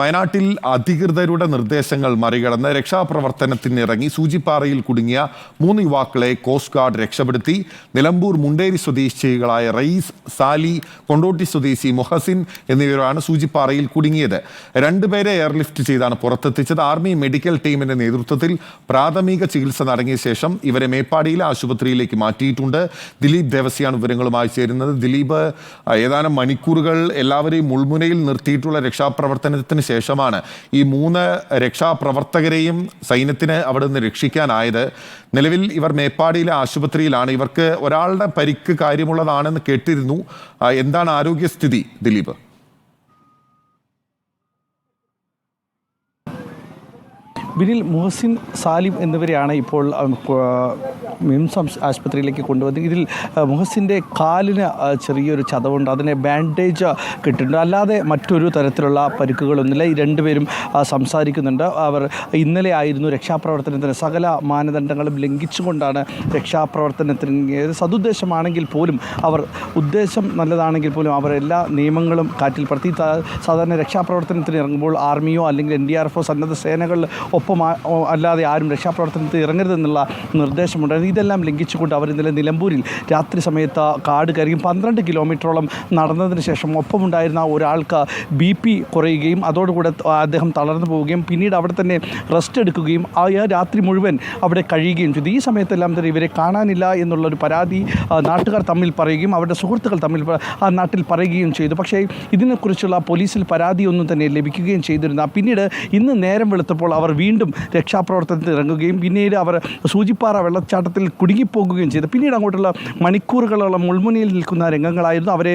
വയനാട്ടിൽ അധികൃതരുടെ നിർദ്ദേശങ്ങൾ മറികടന്ന് രക്ഷാപ്രവർത്തനത്തിനിറങ്ങി സൂചിപ്പാറയിൽ കുടുങ്ങിയ 3 യുവാക്കളെ കോസ്റ്റ് ഗാർഡ് രക്ഷപ്പെടുത്തി. നിലമ്പൂർ മുണ്ടേരി സ്വദേശികളായ റയീസ്, സാലി, കൊണ്ടോട്ടി സ്വദേശി മുഹസിൻ എന്നിവരാണ് സൂചിപ്പാറയിൽ കുടുങ്ങിയത്. 2 പേരെ എയർലിഫ്റ്റ് ചെയ്താണ് പുറത്തെത്തിച്ചത്. ആർമി മെഡിക്കൽ ടീമിന്റെ നേതൃത്വത്തിൽ പ്രാഥമിക ചികിത്സ നടങ്ങിയ ശേഷം ഇവരെ മേപ്പാടിയിലെ ആശുപത്രിയിലേക്ക് മാറ്റിയിട്ടുണ്ട്. ദിലീപ് ദേവസിയാണ് വിവരങ്ങളുമായി ചേരുന്നത്. ദിലീപ്, ഏതാനും മണിക്കൂറുകൾ എല്ലാവരെയും മുൾമുനയിൽ നിർത്തിയിട്ടുള്ള രക്ഷാപ്രവർത്തനത്തിന് ശേഷമാണ് ഈ 3 രക്ഷാപ്രവർത്തകരെയും സൈന്യത്തിന് അവിടെ നിന്ന് രക്ഷിക്കാനായത്. നിലവിൽ ഇവർ മേപ്പാടിയിലെ ആശുപത്രിയിലാണ്. ഇവർക്ക് ഒരാളുടെ പരിക്ക് കാര്യമുള്ളതാണെന്ന് കേട്ടിരുന്നു. എന്താണ് ആരോഗ്യസ്ഥിതി ദിലീപ്? ബിനിൽ, മുഹസിൻ, സാലിം എന്നിവരെയാണ് ഇപ്പോൾ മിംസ് ആശുപത്രിയിലേക്ക് കൊണ്ടുവന്നത്. ഇതിൽ മുഹസിൻ്റെ കാലിന് ചെറിയൊരു ചതവുണ്ട്, അതിനെ ബാൻഡേജ് കിട്ടിയിട്ടുണ്ട്. അല്ലാതെ മറ്റൊരു തരത്തിലുള്ള പരിക്കുകളൊന്നുമില്ല. ഈ 2 പേരും സംസാരിക്കുന്നുണ്ട്. അവർ ഇന്നലെ ആയിരുന്നു രക്ഷാപ്രവർത്തനത്തിന് സകല മാനദണ്ഡങ്ങളും ലംഘിച്ചുകൊണ്ടാണ് രക്ഷാപ്രവർത്തനത്തിന് സതുദ്ദേശമാണെങ്കിൽ പോലും ഉദ്ദേശം നല്ലതാണെങ്കിൽ പോലും അവർ എല്ലാ നിയമങ്ങളും കാറ്റിൽ പറത്തി. സാധാരണ രക്ഷാപ്രവർത്തനത്തിന് ഇറങ്ങുമ്പോൾ ആർമിയോ അല്ലെങ്കിൽ NDRFO സന്നദ്ധ സേനകൾ ഒപ്പം അല്ലാതെ ആരും രക്ഷാപ്രവർത്തനത്തിൽ ഇറങ്ങരുതെന്നുള്ള നിർദ്ദേശമുണ്ടായിരുന്നു. ഇതെല്ലാം ലംഘിച്ചുകൊണ്ട് അവർ ഇന്നലെ നിലമ്പൂരിൽ രാത്രി സമയത്ത് കാട് കയറി 12 കിലോമീറ്ററോളം നടന്നതിന് ശേഷം ഒപ്പമുണ്ടായിരുന്ന ഒരാൾക്ക് BP കുറയുകയും അതോടുകൂടെ അദ്ദേഹം തളർന്നു പോവുകയും പിന്നീട് അവിടെ തന്നെ റെസ്റ്റ് എടുക്കുകയും ആ രാത്രി മുഴുവൻ അവിടെ കഴിയുകയും ചെയ്തു. ഈ സമയത്തെല്ലാം തന്നെ ഇവരെ കാണാനില്ല എന്നുള്ളൊരു പരാതി നാട്ടുകാർ തമ്മിൽ പറയുകയും അവരുടെ സുഹൃത്തുക്കൾ തമ്മിൽ ആ നാട്ടിൽ പറയുകയും ചെയ്തു. പക്ഷേ ഇതിനെക്കുറിച്ചുള്ള പോലീസിൽ പരാതിയൊന്നും തന്നെ ലഭിക്കുകയും ചെയ്തിരുന്ന. പിന്നീട് ഇന്ന് നേരം വെളുത്തപ്പോൾ അവർ വീണ്ടും രക്ഷാപ്രവർത്തനത്തിൽ ഇറങ്ങുകയും പിന്നീട് അവർ സൂചിപ്പാറ വെള്ളച്ചാട്ടത്തിൽ കുടുങ്ങിപ്പോകുകയും ചെയ്തു. പിന്നീട് അങ്ങോട്ടുള്ള മണിക്കൂറുകളോളം മുൾമുനയിൽ നിൽക്കുന്ന രംഗങ്ങളായിരുന്നു. അവരെ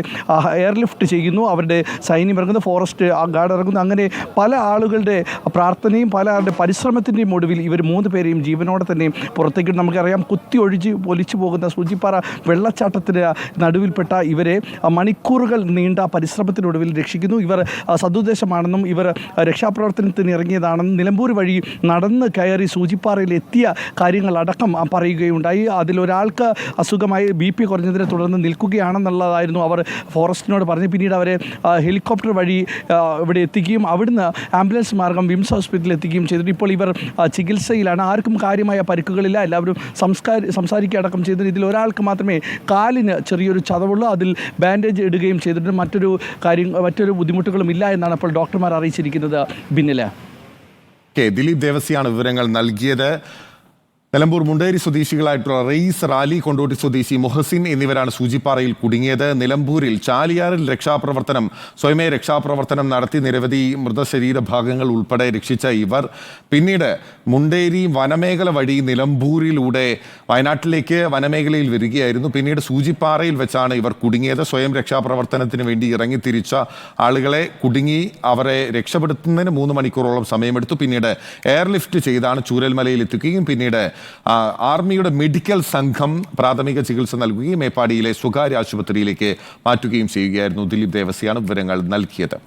എയർലിഫ്റ്റ് ചെയ്യുന്നു, അവരുടെ സൈന്യം ഇറങ്ങുന്നു, ഫോറസ്റ്റ് ഗാർഡ് ഇറങ്ങുന്നു. അങ്ങനെ പല ആളുകളുടെ പ്രാർത്ഥനയും പല ആളുടെ പരിശ്രമത്തിൻ്റെയും ഒടുവിൽ ഇവർ 3 പേരെയും ജീവനോടെ തന്നെ പുറത്തേക്ക്. നമുക്കറിയാം, കുത്തി ഒലിച്ചു പോകുന്ന സൂചിപ്പാറ വെള്ളച്ചാട്ടത്തിന് നടുവിൽപ്പെട്ട ഇവരെ മണിക്കൂറുകൾ നീണ്ട പരിശ്രമത്തിനൊടുവിൽ രക്ഷിക്കുന്നു. ഇവർ സതുദ്ദേശമാണെന്നും ഇവർ രക്ഷാപ്രവർത്തനത്തിന് ഇറങ്ങിയതാണെന്നും നിലമ്പൂർ വഴി നടന്ന് കയറി സൂചിപ്പാറയിൽ എത്തിയ കാര്യങ്ങളടക്കം പറയുകയുണ്ടായി. അതിലൊരാൾക്ക് അസുഖമായി BP കുറഞ്ഞതിനെ തുടർന്ന് നിൽക്കുകയാണെന്നുള്ളതായിരുന്നു അവർ ഫോറസ്റ്റിനോട് പറഞ്ഞ്. പിന്നീട് അവരെ ഹെലികോപ്റ്റർ വഴി ഇവിടെ എത്തിക്കുകയും അവിടുന്ന് ആംബുലൻസ് മാർഗം വിംസ് ഹോസ്പിറ്റലിൽ എത്തിക്കുകയും ചെയ്തിട്ട് ഇപ്പോൾ ഇവർ ചികിത്സയിലാണ്. ആർക്കും കാര്യമായ പരിക്കുകളില്ല. എല്ലാവരും സംസാരിക്കുകയടക്കം ചെയ്തിട്ട് ഇതിൽ ഒരാൾക്ക് മാത്രമേ കാലിന് ചെറിയൊരു ചതവുള്ളൂ. അതിൽ ബാൻഡേജ് ഇടുകയും ചെയ്തിട്ട് മറ്റൊരു ബുദ്ധിമുട്ടുകളും ഇല്ല എന്നാണ് ഇപ്പോൾ ഡോക്ടർമാർ അറിയിച്ചിരിക്കുന്നത്. ബിന്നില, ദിലീപ് ദേവസിയാണ് വിവരങ്ങൾ നൽകിയത്. നിലമ്പൂർ മുണ്ടേരി സ്വദേശികളായിട്ടുള്ള റയീസ്, റാലി, കൊണ്ടോട്ടി സ്വദേശി മുഹസിൻ എന്നിവരാണ് സൂചിപ്പാറയിൽ കുടുങ്ങിയത്. നിലമ്പൂരിൽ ചാലിയാറിൽ സ്വയമേ രക്ഷാപ്രവർത്തനം നടത്തി നിരവധി മൃതശരീര ഭാഗങ്ങൾ ഉൾപ്പെടെ രക്ഷിച്ച ഇവർ പിന്നീട് മുണ്ടേരി വനമേഖല വഴി നിലമ്പൂരിലൂടെ വയനാട്ടിലേക്ക് വനമേഖലയിൽ വരികയായിരുന്നു. പിന്നീട് സൂചിപ്പാറയിൽ വെച്ചാണ് ഇവർ കുടുങ്ങിയത്. സ്വയം രക്ഷാപ്രവർത്തനത്തിന് വേണ്ടി ഇറങ്ങിത്തിരിച്ച ആളുകളെ കുടുങ്ങി അവരെ രക്ഷപ്പെടുത്തുന്നതിന് 3 മണിക്കൂറോളം സമയമെടുത്തു. പിന്നീട് എയർലിഫ്റ്റ് ചെയ്താണ് ചൂരൽമലയിൽ എത്തിക്കുകയും പിന്നീട് ആർമിയുടെ മെഡിക്കൽ സംഘം പ്രാഥമിക ചികിത്സ നൽകുകയും മേപ്പാടിയിലെ സ്വകാര്യ ആശുപത്രിയിലേക്ക് മാറ്റുകയും ചെയ്യുകയായിരുന്നു. ദിലീപ് ദേവസിയാണ് വിവരങ്ങൾ നൽകിയത്.